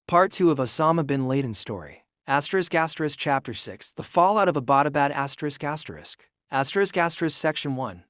Part 2 of Osama bin Laden's story. Chapter 6. The Fallout of Abbottabad Section 1.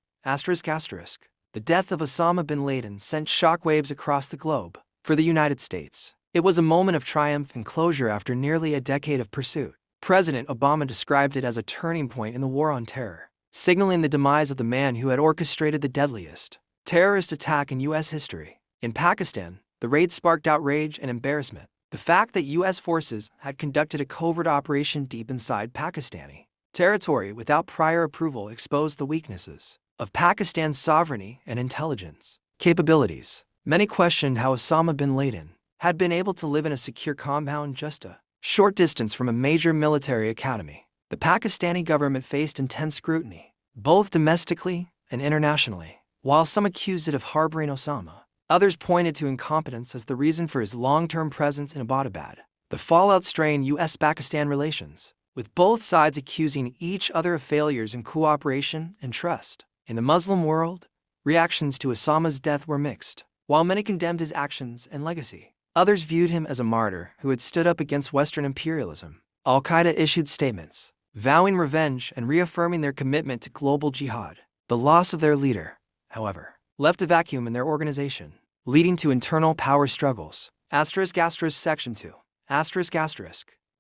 The death of Osama bin Laden sent shockwaves across the globe. For the United States, it was a moment of triumph and closure after nearly a decade of pursuit. President Obama described it as a turning point in the war on terror, signaling the demise of the man who had orchestrated the deadliest terrorist attack in U.S. history. In Pakistan, the raid sparked outrage and embarrassment. The fact that U.S. forces had conducted a covert operation deep inside Pakistani territory without prior approval exposed the weaknesses of Pakistan's sovereignty and intelligence capabilities. Many questioned how Osama bin Laden had been able to live in a secure compound just a short distance from a major military academy. The Pakistani government faced intense scrutiny, both domestically and internationally. While some accused it of harboring Osama, others pointed to incompetence as the reason for his long-term presence in Abbottabad. The fallout strained U.S.-Pakistan relations, with both sides accusing each other of failures in cooperation and trust. In the Muslim world, reactions to Osama's death were mixed. While many condemned his actions and legacy, others viewed him as a martyr who had stood up against Western imperialism. Al-Qaeda issued statements, vowing revenge and reaffirming their commitment to global jihad. The loss of their leader, however, left a vacuum in their organization, leading to internal power struggles. Section 2.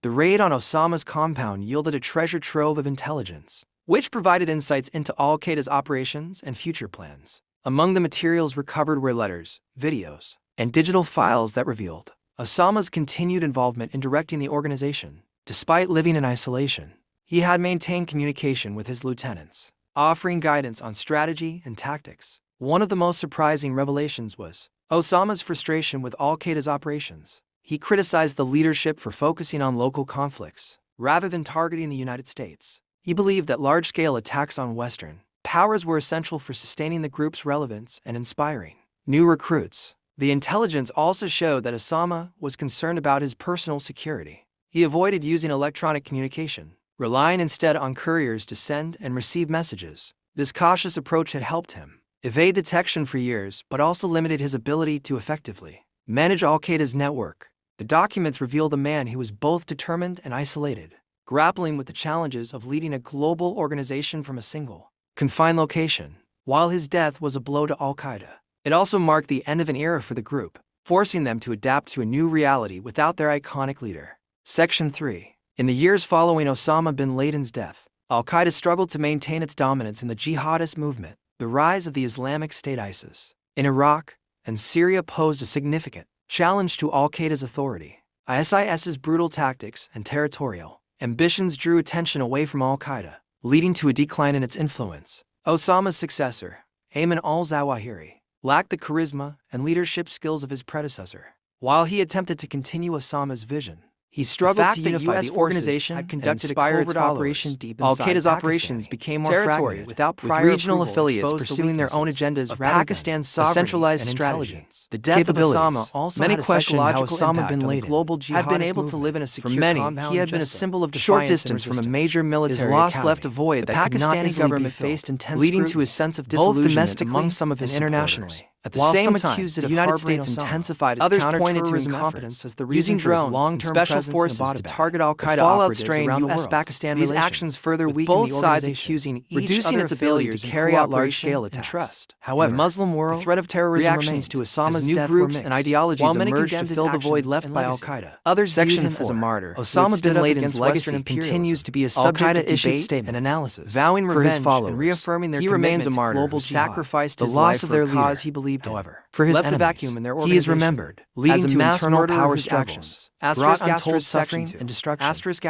The raid on Osama's compound yielded a treasure trove of intelligence, which provided insights into Al-Qaeda's operations and future plans. Among the materials recovered were letters, videos, and digital files that revealed Osama's continued involvement in directing the organization. Despite living in isolation, he had maintained communication with his lieutenants, offering guidance on strategy and tactics. One of the most surprising revelations was Osama's frustration with Al-Qaeda's operations. He criticized the leadership for focusing on local conflicts rather than targeting the United States. He believed that large-scale attacks on Western powers were essential for sustaining the group's relevance and inspiring new recruits. The intelligence also showed that Osama was concerned about his personal security. He avoided using electronic communication, relying instead on couriers to send and receive messages. This cautious approach had helped him evade detection for years, but also limited his ability to effectively manage Al-Qaeda's network. The documents reveal the man who was both determined and isolated, grappling with the challenges of leading a global organization from a single, confined location. While his death was a blow to Al-Qaeda, it also marked the end of an era for the group, forcing them to adapt to a new reality without their iconic leader. Section 3. In the years following Osama bin Laden's death, Al-Qaeda struggled to maintain its dominance in the jihadist movement. The rise of the Islamic State ISIS in Iraq and Syria posed a significant challenge to Al-Qaeda's authority. ISIS's brutal tactics and territorial ambitions drew attention away from Al-Qaeda, leading to a decline in its influence. Osama's successor, Ayman al-Zawahiri, lacked the charisma and leadership skills of his predecessor. While he attempted to continue Osama's vision, he struggled to unify the organization had conducted a covert operation deep inside Al-Qaeda's operations became more fragmented, without prior with regional affiliates pursuing their own agendas rather Pakistan's than centralized strategy. The death of Osama also many questioned how Osama bin Laden had been able to live in a secure compound. For many, he had been a symbol of defiance short distance from a major military academy. His loss left a void that could not easily government faced intense leading to a sense of disillusionment among some of his internationally. At the same time, the United States intensified its counterterrorism efforts as the using drones long-term special forces to target Al-Qaeda operatives around U.S.-Pakistan relations. These actions further weakened both sides accusing reducing its ability to carry out large-scale attacks. However, in the Muslim world, the threat of terrorism reactions to Osama's new groups and ideologies emerged to fill the void left by Al-Qaeda. Others viewed him as a martyr. Osama bin Laden's legacy continues to be a subject of debate and analysis, vowing revenge and reaffirming their commitment to global sacrificed his life for a cause he believed. However, for his enemies, vacuum in their he is remembered, leading to internal power struggles, brought untold suffering and destruction.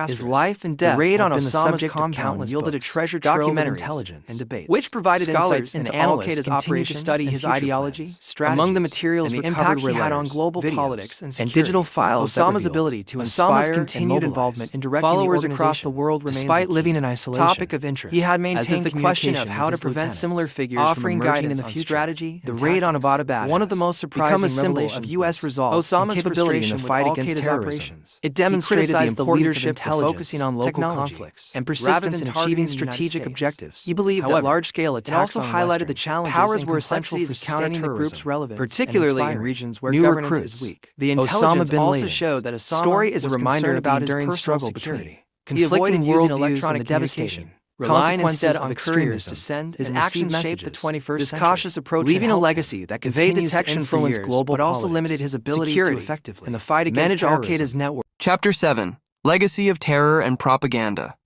His life and death, the raid on Osama's compound yielded a treasure trove of intelligence and debates, which provided insights into Al-Qaeda's operation to study his ideology, strategy. Among the materials and the impact he had on global politics and digital files. Osama's ability to inspire continued involvement in directing followers across the world remains despite living in isolation. Topic of interest. He had maintained the question of how to prevent similar figures offering guidance on strategy. The raid on Abbottabad, one of the most surprising become a symbol of U.S. resistance resolve, Osama's capability in the fight against terrorism. It demonstrated the importance of intelligence, focusing on local conflicts, and persistence in achieving strategic objectives. He believed that large-scale attacks also highlighted the challenges powers were essential for counting the group's relevance, particularly in regions where governance is weak. The intelligence also showed that Osama's story is a reminder about his enduring struggle between conflicting worldviews and the devastation. Relying instead on extremist dissent, his actions shaped the 21st century. This cautious approach leaving a legacy that continues to influence global but also limited his ability to effectively in the fight against Al-Qaeda's network. Chapter 7. Legacy of Terror and Propaganda.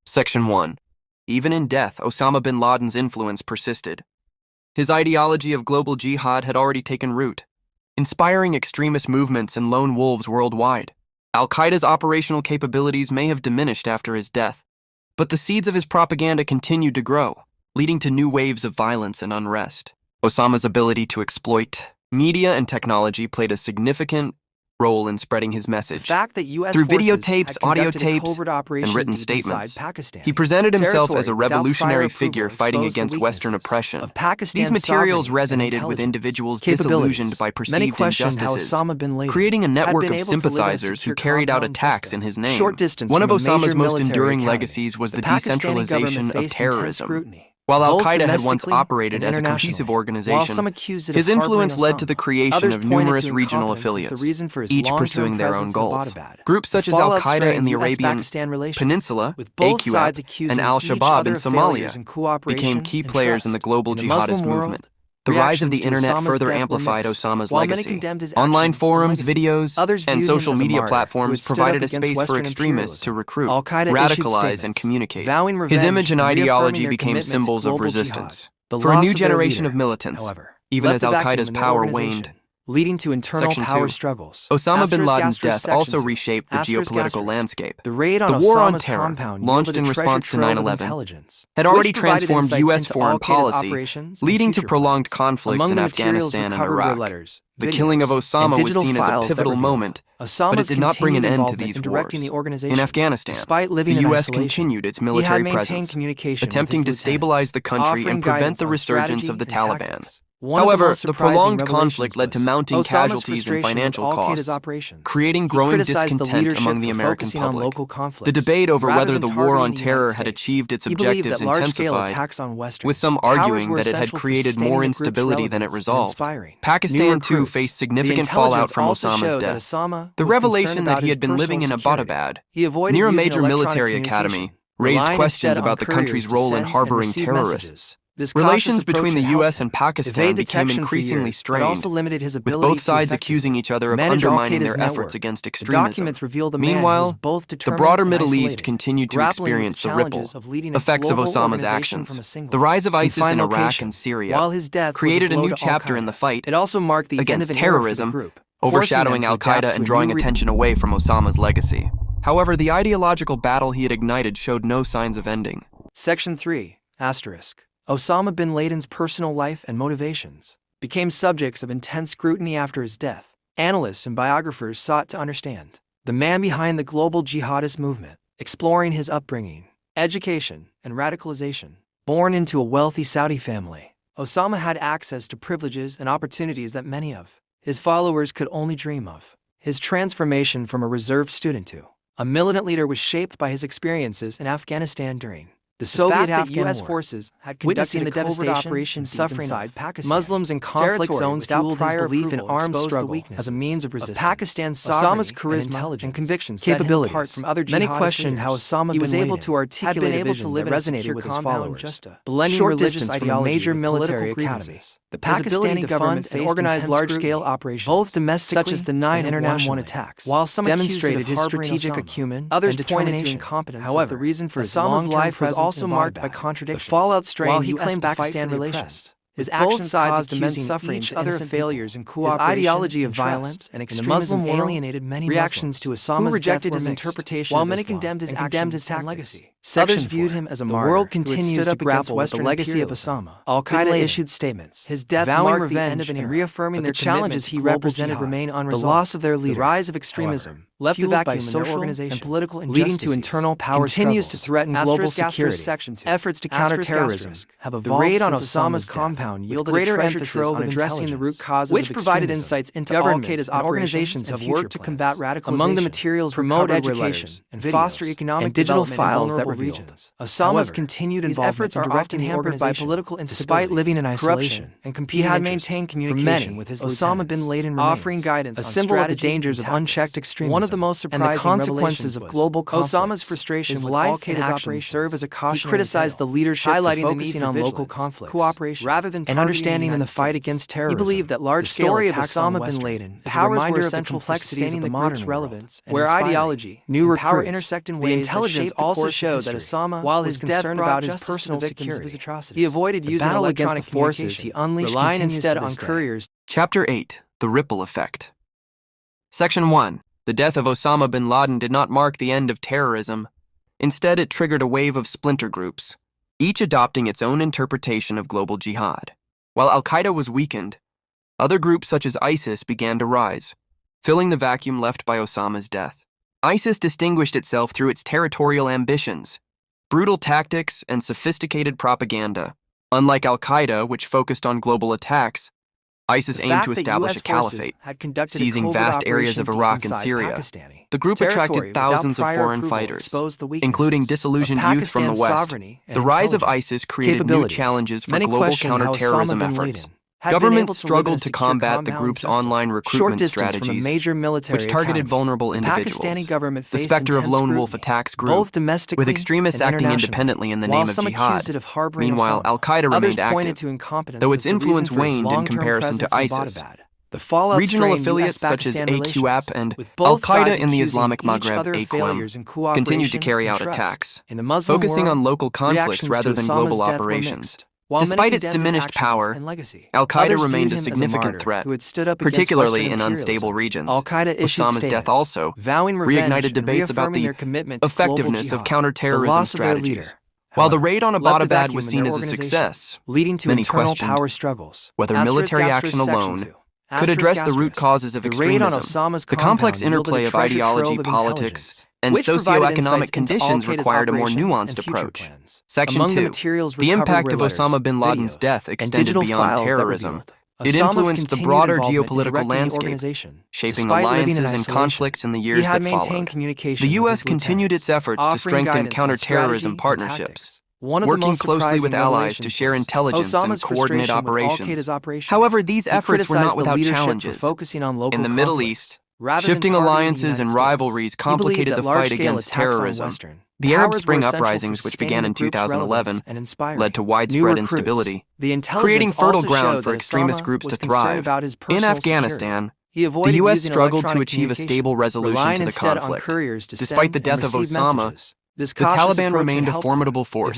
Section 1. Even in death, Osama bin Laden's influence persisted. His ideology of global jihad had already taken root, inspiring extremist movements and lone wolves worldwide. Al-Qaeda's operational capabilities may have diminished after his death, but the seeds of his propaganda continued to grow, leading to new waves of violence and unrest. Osama's ability to exploit media and technology played a significant role in spreading his message. The fact that U.S. Through forces videotapes, audio tapes, and written statements, he presented himself as a revolutionary figure fighting against Western oppression. These materials resonated with individuals disillusioned by perceived injustices, creating a network of sympathizers who carried out attacks in his name. One of Osama's most enduring legacies was the decentralization of terrorism. While Al-Qaeda had once operated as a cohesive organization, his influence led to the creation of numerous regional affiliates, each pursuing their own goals. Groups such as Al-Qaeda in the Arabian Peninsula, AQAP, and Al-Shabaab in Somalia became key players in the global jihadist movement. The rise of the internet further amplified Osama's legacy. Online forums, videos, and social media platforms provided a space for extremists to recruit, radicalize, and communicate. His image and ideology became symbols of resistance for a new generation of militants, even as Al-Qaeda's power waned. Leading to internal power struggles. Osama bin Laden's death also reshaped the geopolitical landscape. The war on terror, launched in response to 9/11, had already transformed U.S. foreign policy, leading to prolonged conflicts in Afghanistan and Iraq. The killing of Osama was seen as a pivotal moment, but it did not bring an end to these wars. In Afghanistan, the U.S. continued its military presence, attempting to stabilize the country and prevent the resurgence of the Taliban. However, the prolonged conflict led to mounting casualties and financial costs, creating growing discontent among the American public. The debate over whether the war on terror had achieved its objectives intensified, with some arguing that it had created more instability than it resolved. Pakistan, too, faced significant fallout from Osama's death. The revelation that he had been living in Abbottabad, near a major military academy, raised questions about the country's role in harboring terrorists. Relations between the U.S. and Pakistan became increasingly strained, with both sides accusing each other of undermining their efforts against extremism. Meanwhile, the broader Middle East continued to experience the ripple effects of Osama's actions. The rise of ISIS in Iraq and Syria created a new chapter in the fight against terrorism, overshadowing Al-Qaeda and drawing attention away from Osama's legacy. However, the ideological battle he had ignited showed no signs of ending. Section 3, asterisk. Osama bin Laden's personal life and motivations became subjects of intense scrutiny after his death. Analysts and biographers sought to understand the man behind the global jihadist movement, exploring his upbringing, education, and radicalization. Born into a wealthy Saudi family, Osama had access to privileges and opportunities that many of his followers could only dream of. His transformation from a reserved student to a militant leader was shaped by his experiences in Afghanistan during the Soviet-Afghan U.S. forces had conducted the devastation and suffering inside Pakistan. Muslims in conflict zones fueled his belief in armed struggle as a means of resistance. Pakistan's Osama's charisma and convictions capabilities apart from other jihadist Many questioned how Osama bin Laden able to articulate a vision that resonated with his followers, blending religious ideology from major military academies. The Pakistani government organized large-scale operations, both domestically such as the 9/11 attacks. While some demonstrated his strategic acumen, others pointed to incompetence. However, the reason for Osama's life was also marked by contradictions. The fallout strained while he claimed Pakistan relations. His actions caused immense suffering each other failures and cooperation. His ideology of violence and extremism alienated many reactions to Osama's rejected his interpretation. While many condemned his actions and legacy, others viewed him as a martyr. The world continues to grapple with the legacy of Osama. Al-Qaeda issued statements. His death vowing revenge and reaffirming their challenges he represented remain unresolved. The loss of their leader, the rise of extremism, left a vacuum in their organization and political injustices, leading to internal power continues to threaten global security. Efforts to counter terrorism have evolved. The raid on Osama's compound yielded greater emphasis on addressing the root causes, which provided insights into governments and organizations have worked to combat radicalization. Among the materials, promote education and foster economic and digital files that revealed Osama's continued involvement in directing hampered by political instability. Despite living in isolation and competing, he had maintained communication with his Osama bin Laden, offering guidance, a symbol of the dangers of unchecked extremism. One of the most surprising and the consequences of global conflicts. Osama's frustration with al-Qaeda's actions serve as a cautionary tale. He criticized the leadership highlighting for focusing on local conflicts, cooperation, rather than and understanding in the fight against terrorism. He believed that large-scale attacks on Osama bin Laden is a reminder of the complexities of the modern relevance, where ideology, new power intersect in ways. The intelligence also showed that Osama, while his concerned about his personal security, he avoided using electronic forces. He unleashed, relying instead on couriers. Chapter 8: The Ripple Effect. Section 1. The death of Osama bin Laden did not mark the end of terrorism. Instead, it triggered a wave of splinter groups, each adopting its own interpretation of global jihad. While al-Qaeda was weakened, other groups such as ISIS began to rise, filling the vacuum left by Osama's death. ISIS distinguished itself through its territorial ambitions, brutal tactics, and sophisticated propaganda. Unlike al-Qaeda, which focused on global attacks, ISIS aimed to establish a caliphate, seizing vast areas of Iraq and Syria. The group attracted thousands of foreign fighters, including disillusioned youth from the West. The rise of ISIS created new challenges for global counterterrorism efforts. Governments struggled to combat the group's online recruitment strategies, which targeted vulnerable individuals. The specter of lone wolf attacks grew, with extremists acting independently in the name of jihad. Meanwhile, al-Qaeda remained active, though its influence waned in comparison to ISIS. Regional affiliates such as AQAP and al-Qaeda in the Islamic Maghreb AQM continued to carry out attacks, focusing on local conflicts rather than global operations. Despite its diminished power, al-Qaeda remained a significant threat, particularly in unstable regions. Osama's death also reignited debates about the effectiveness of counterterrorism strategies. While the raid on Abbottabad was seen as a success, many questioned whether military action alone could address the root causes of extremism. The complex interplay of ideology, politics, and socioeconomic conditions required a more nuanced approach. Section 2. The impact of Osama bin Laden's death extended beyond terrorism. It influenced the broader geopolitical landscape, shaping alliances and conflicts in the years that followed. The U.S. continued its efforts to strengthen counterterrorism partnerships, working closely with allies to share intelligence and coordinate operations. However, these efforts were not without challenges. In the Middle East, shifting alliances and rivalries complicated the fight against terrorism. The Arab Spring uprisings, which began in 2011, led to widespread instability, creating fertile ground for extremist groups to thrive. In Afghanistan, the U.S. struggled to achieve a stable resolution to the conflict. Despite the death of Osama, the Taliban remained a formidable force,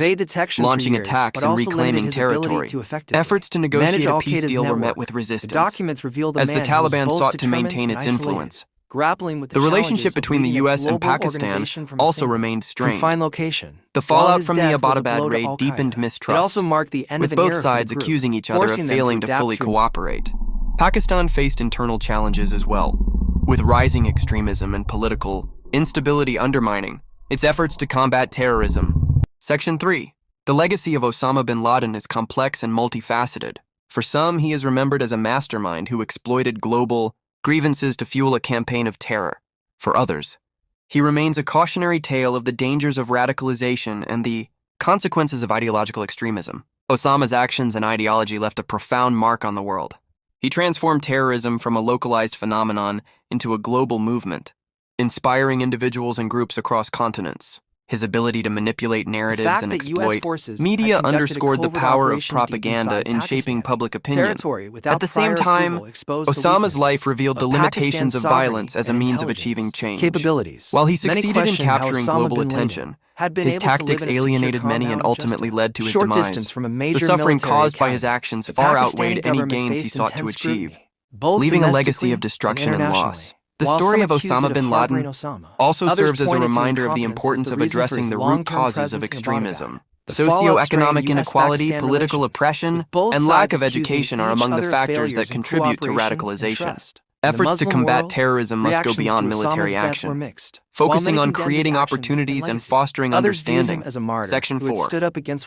launching attacks and reclaiming territory. Efforts to negotiate a peace deal were met with resistance, as the Taliban sought to maintain its influence. The relationship between the U.S. and Pakistan also remained strained. The fallout from the Abbottabad raid deepened mistrust, with both sides accusing each other of failing to fully cooperate. Pakistan faced internal challenges as well, with rising extremism and political instability undermining its efforts to combat terrorism. Section 3. The legacy of Osama bin Laden is complex and multifaceted. For some, he is remembered as a mastermind who exploited global grievances to fuel a campaign of terror. For others, he remains a cautionary tale of the dangers of radicalization and the consequences of ideological extremism. Osama's actions and ideology left a profound mark on the world. He transformed terrorism from a localized phenomenon into a global movement, inspiring individuals and groups across continents. His ability to manipulate narratives and exploit media underscored the power of propaganda in shaping public opinion. At the same time, Osama's life revealed the limitations of violence as a means of achieving change. While he succeeded in capturing global attention, his tactics alienated many and ultimately led to his demise. The suffering caused by his actions far outweighed any gains he sought to achieve, leaving a legacy of destruction and loss. The story of Osama bin Laden also serves as a reminder of the importance of addressing the root causes of extremism. Socioeconomic inequality, political oppression, and lack of education are among the factors that contribute to radicalization. Efforts to combat terrorism must go beyond military action, focusing on creating opportunities and fostering understanding. Section 4.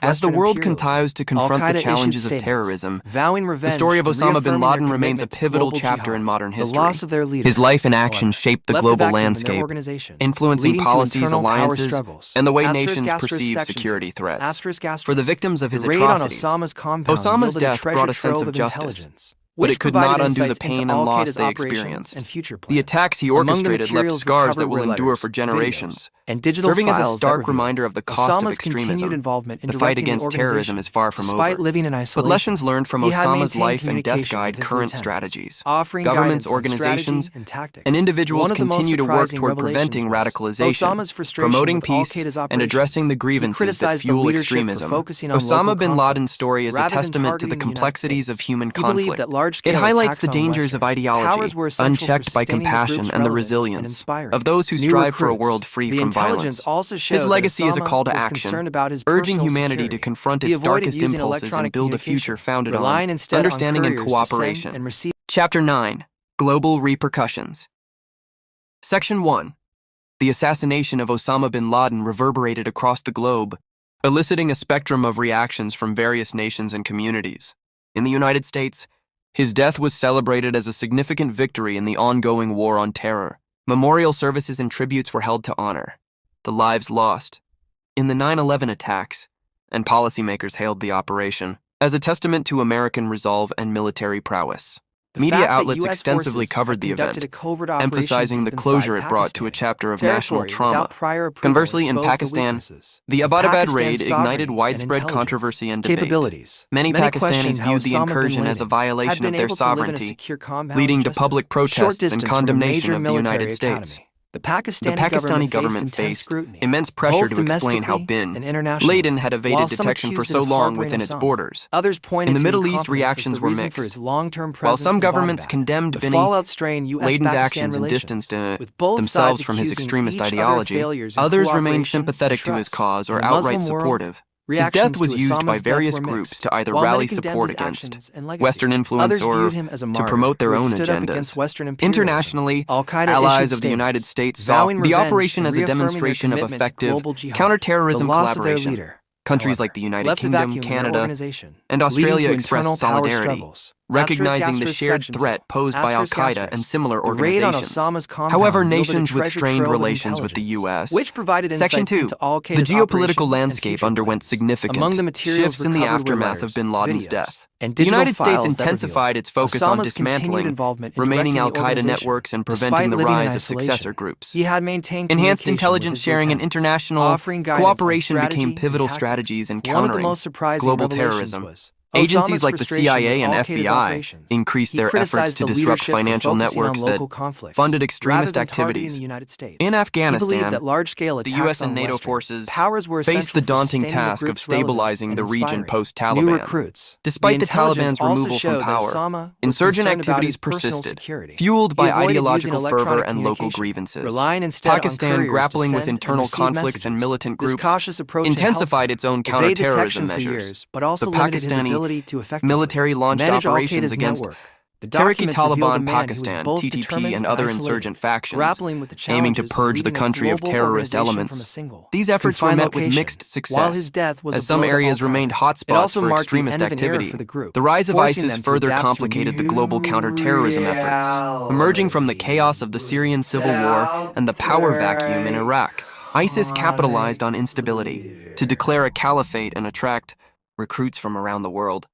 As the world continues to confront the challenges of terrorism, the story of Osama bin Laden remains a pivotal chapter in modern history. His life and actions shaped the global landscape, influencing policies, alliances, and the way nations perceive security threats. For the victims of his atrocities, Osama's death brought a sense of justice, but it could not undo the pain and loss they experienced. The attacks he orchestrated left scars that will endure for generations, serving as a stark reminder of the cost of extremism. The fight against terrorism is far from over, but lessons learned from Osama's life and death guide current strategies. Governments, organizations, and individuals continue to work toward preventing radicalization, promoting peace, and addressing the grievances that fuel extremism. Osama bin Laden's story is a testament to the complexities of human conflict. It highlights the dangers of ideology, unchecked by compassion and the resilience of those who strive for a world free from violence. His legacy is a call to action, urging humanity to confront its darkest impulses and build a future founded on understanding and cooperation. Chapter 9. Global Repercussions. Section 1. The assassination of Osama bin Laden reverberated across the globe, eliciting a spectrum of reactions from various nations and communities. In the United States, his death was celebrated as a significant victory in the ongoing war on terror. Memorial services and tributes were held to honor the lives lost in the 9/11 attacks, and policymakers hailed the operation as a testament to American resolve and military prowess. Media outlets extensively covered the event, emphasizing the closure it brought to a chapter of national trauma. Conversely, in Pakistan, the Abbottabad raid ignited widespread controversy and debate. Many Pakistanis viewed the incursion as a violation of their sovereignty, leading to public protests and condemnation of the United States. The Pakistani government faced immense pressure to explain how bin Laden had evaded detection for so long within its borders. In the Middle East, reactions were mixed. While some governments condemned bin Laden's actions and distanced themselves from his extremest ideology, others remained sympathetic to his cause or outright supportive. His death was used by various groups to either rally support against Western influence or to promote their own agendas. Internationally, allies of the United States saw the operation as a demonstration of effective counterterrorism collaboration. Countries like the United Kingdom, Canada, and Australia expressed solidarity, recognizing the shared threat posed by al-Qaeda and similar organizations. However, nations with strained relations with the U.S. Section 2. The geopolitical landscape underwent significant shifts in the aftermath of bin Laden's death. The United States intensified its focus on dismantling remaining al-Qaeda networks and preventing the rise of successor groups. Enhanced intelligence sharing and international cooperation became pivotal strategies in countering global terrorism. Agencies like the CIA and FBI increased their efforts to disrupt financial networks that funded extremist activities. In Afghanistan, the U.S. and NATO forces faced the daunting task of stabilizing the region post-Taliban. Despite the Taliban's removal from power, insurgent activities persisted, fueled by ideological fervor and local grievances. Pakistan, grappling with internal conflicts and militant groups, intensified its own counterterrorism measures. The Pakistani military launched operations against Tehrik-e-Taliban Pakistan, TTP, and other insurgent factions, aiming to purge the country of terrorist elements. These efforts were met with mixed success, as some areas remained hotspots for extremist activity. The rise of ISIS further complicated the global counterterrorism efforts. Emerging from the chaos of the Syrian civil war and the power vacuum in Iraq, ISIS capitalized on instability to declare a caliphate and attract recruits from around the world.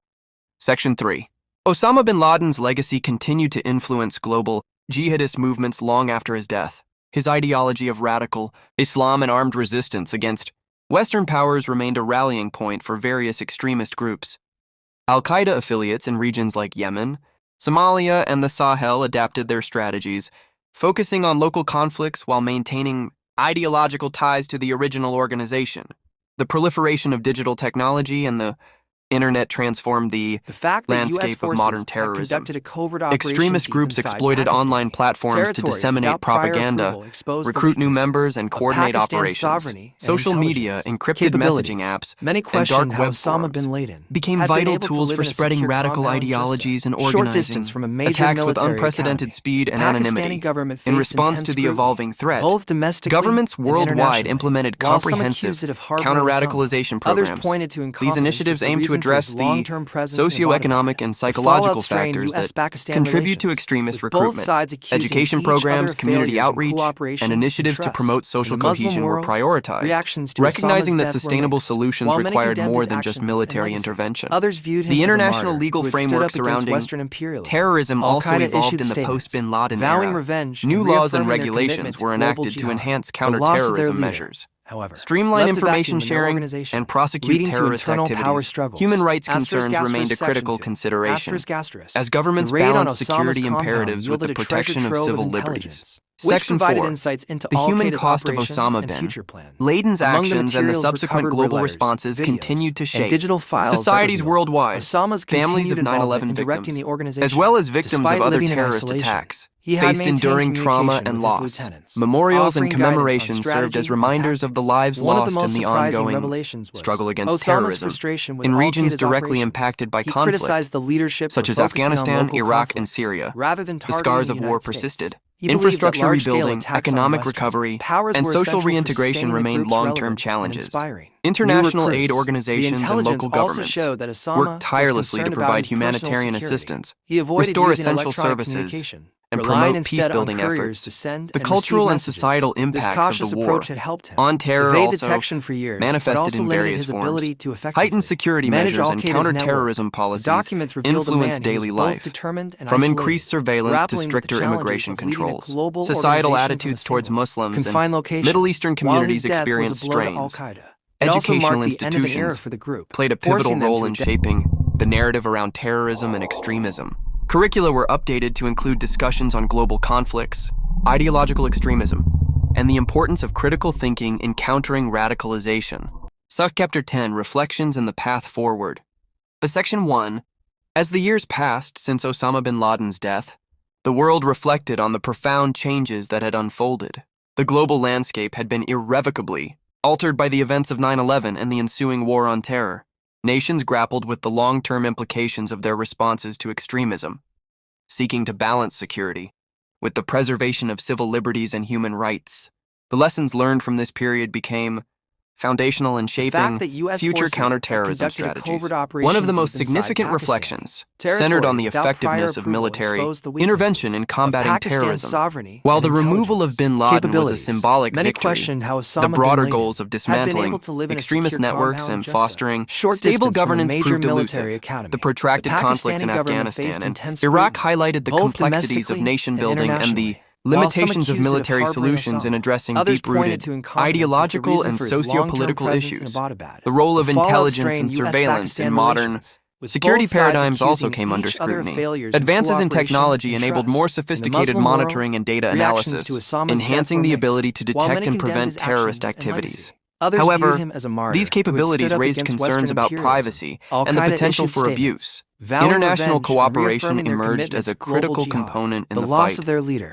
Section 3. Osama bin Laden's legacy continued to influence global jihadist movements long after his death. His ideology of radical Islam and armed resistance against Western powers remained a rallying point for various extremist groups. Al-Qaeda affiliates in regions like Yemen, Somalia, and the Sahel adapted their strategies, focusing on local conflicts while maintaining ideological ties to the original organization. The proliferation of digital technology and the Internet transformed the landscape of modern terrorism. Extremist groups exploited online platforms to disseminate propaganda, recruit new members, and coordinate operations. Social media, encrypted messaging apps, and dark web forums became vital tools for spreading radical ideologies and organizing attacks with unprecedented speed and anonymity. In response to the evolving threat, governments worldwide implemented comprehensive counter-radicalization programs. These initiatives aim to address the socioeconomic and psychological factors that contribute to extremist recruitment. Education programs, community outreach, and initiatives to promote social cohesion were prioritized, recognizing that sustainable solutions required more than just military intervention. The international legal framework surrounding terrorism also evolved in the post-Bin Laden era. New laws and regulations were enacted to enhance counter-terrorism measures, streamline information sharing, and prosecute terrorist activities. Human rights concerns remained a critical consideration, as governments balanced security imperatives with the protection of civil liberties. Section 4. The human cost of Osama bin Laden's actions and the subsequent global responses continued to shape societies worldwide. Families of 9/11 victims, as well as victims of other terrorist attacks, faced enduring trauma and loss. Memorials and commemorations served as reminders of the lives lost in the ongoing struggle against terrorism in regions directly impacted by conflict, such as Afghanistan, Iraq, and Syria. The scars of war persisted. Infrastructure rebuilding, economic recovery, and social reintegration remained long-term challenges. International aid organizations and local governments worked tirelessly to provide humanitarian assistance, restore essential services, and promote peace-building efforts. The cultural and societal impacts of the war on terror also manifested in various forms. Heightened security measures and counter-terrorism policies influenced daily life, from increased surveillance to stricter immigration controls. Societal attitudes towards Muslims and Middle Eastern communities experienced strains. Educational institutions played a pivotal role in shaping the narrative around terrorism and extremism. Curricula were updated to include discussions on global conflicts, ideological extremism, and the importance of critical thinking in countering radicalization. Subchapter 10, Reflections and the Path Forward. Section 1. As the years passed since Osama bin Laden's death, the world reflected on the profound changes that had unfolded. The global landscape had been irrevocably altered by the events of 9/11 and the ensuing war on terror. Nations grappled with the long-term implications of their responses to extremism, seeking to balance security with the preservation of civil liberties and human rights. The lessons learned from this period became foundational in shaping future counterterrorism strategies. One of the most significant reflections centered on the effectiveness of military intervention in combating terrorism. While the removal of bin Laden was a symbolic victory, the broader goals of dismantling extremist networks and fostering stable governance proved elusive. The protracted conflicts in Afghanistan and Iraq highlighted the complexities of nation building and the limitations of military solutions in addressing deep-rooted ideological and socio-political issues. The role of intelligence and surveillance in modern security paradigms also came under scrutiny. Advances in technology enabled more sophisticated monitoring and data analysis, enhancing the ability to detect and prevent terrorist activities. However, these capabilities raised concerns about privacy and the potential for abuse. International cooperation emerged as a critical component in the fight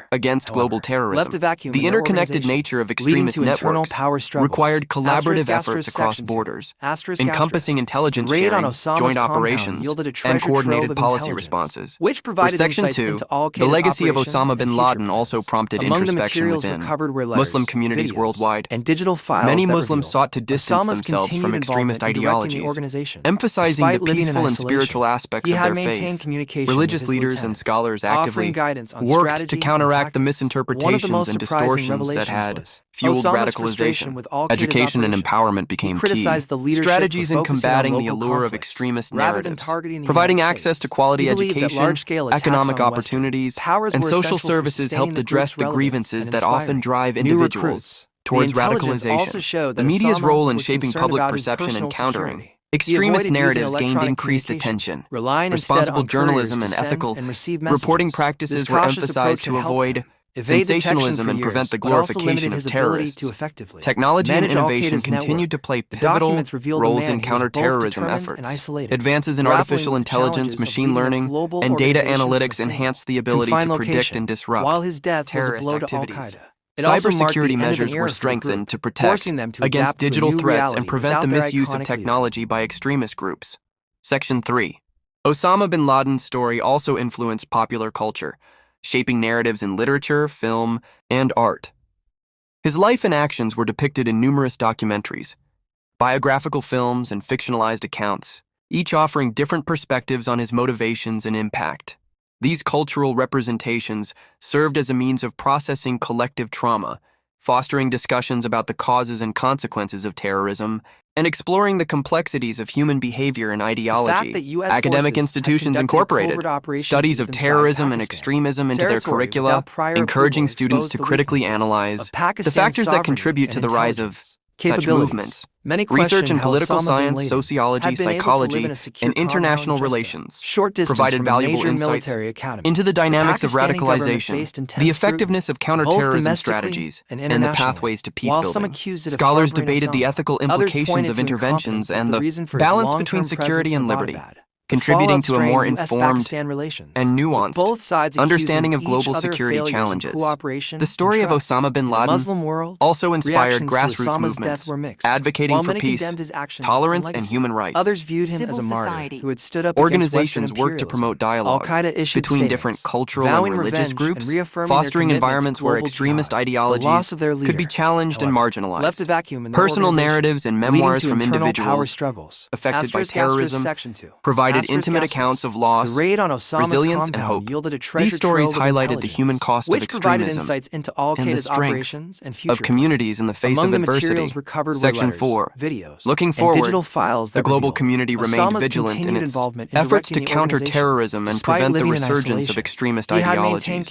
against global terrorism. The interconnected nature of extremist networks required collaborative efforts across borders, encompassing intelligence sharing, joint operations, and coordinated policy responses. For Section 2, the legacy of Osama bin Laden also prompted introspection within Muslim communities worldwide. Many Muslims sought to distance themselves from extremist ideologies, emphasizing the peaceful and spiritual aspects of their faith. Religious leaders and scholars actively worked to counteract the misinterpretations and distortions that had fueled radicalization. Education and empowerment became key. Strategies in combating the allure of extremist narratives, providing access to quality education, economic opportunities, and social services helped address the grievances that often drive individuals towards radicalization. The media's role in shaping public perception and countering extremist narratives gained increased attention. Responsible journalism and ethical reporting practices were emphasized to avoid sensationalism and prevent the glorification of terrorists. Technology and innovation continued to play pivotal roles in counterterrorism efforts. Advances in artificial intelligence, machine learning, and data analytics enhanced the ability to predict and disrupt terrorist activities. Cybersecurity measures were strengthened to protect against digital threats and prevent the misuse of technology by extremist groups. Section 3. Osama bin Laden's story also influenced popular culture, shaping narratives in literature, film, and art. His life and actions were depicted in numerous documentaries, biographical films, and fictionalized accounts, each offering different perspectives on his motivations and impact. These cultural representations served as a means of processing collective trauma, fostering discussions about the causes and consequences of terrorism, and exploring the complexities of human behavior and ideology. Academic institutions incorporated studies of terrorism and extremism into their curricula, encouraging students to critically analyze the factors that contribute to the rise of such movements. Research in political science, sociology, psychology, and international relations provided valuable insights into the dynamics of radicalization, the effectiveness of counterterrorism strategies, and the pathways to peace-building. Scholars debated the ethical implications of interventions and the balance between security and liberty, contributing to a more informed and nuanced understanding of global security challenges. The story of Osama bin Laden also inspired grassroots movements, advocating for peace, tolerance, and human rights. Others viewed him as a martyr who had stood up Organizations worked to promote dialogue between different cultural and religious groups, fostering environments where extremist ideologies could be challenged and marginalized. Personal narratives and memoirs from individuals affected by terrorism provided intimate accounts of loss, resilience, and hope. These stories highlighted the human cost of extremism and the strength of communities in the face of adversity. Section 4. Looking forward, the global community remained vigilant in its efforts to counter terrorism and prevent the resurgence of extremist ideologies.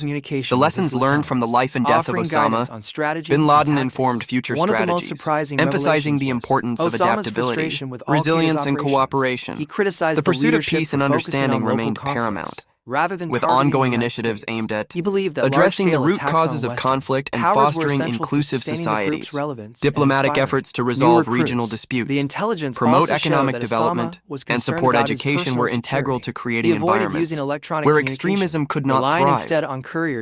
The lessons learned from the life and death of Osama bin Laden informed future strategies, emphasizing the importance of adaptability, resilience, and cooperation. The pursuit of peace and understanding remained paramount, with ongoing initiatives aimed at addressing the root causes of conflict and fostering inclusive societies. Diplomatic efforts to resolve regional disputes, promote economic development, and support education were integral to creating environments where extremism could not thrive.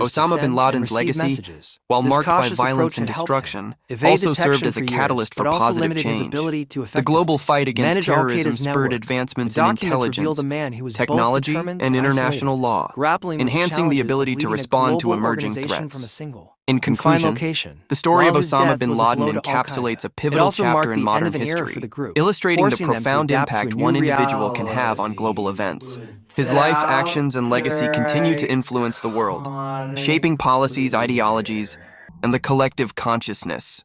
Osama bin Laden's legacy, while marked by violence and destruction, also served as a catalyst for positive change. The global fight against terrorism spurred advancements in intelligence, technology, and international law, enhancing the ability to respond to emerging threats. In conclusion, the story of Osama bin Laden encapsulates a pivotal chapter in modern history, illustrating the profound impact one individual can have on global events. His life, actions, and legacy continue to influence the world, shaping policies, ideologies, and the collective consciousness.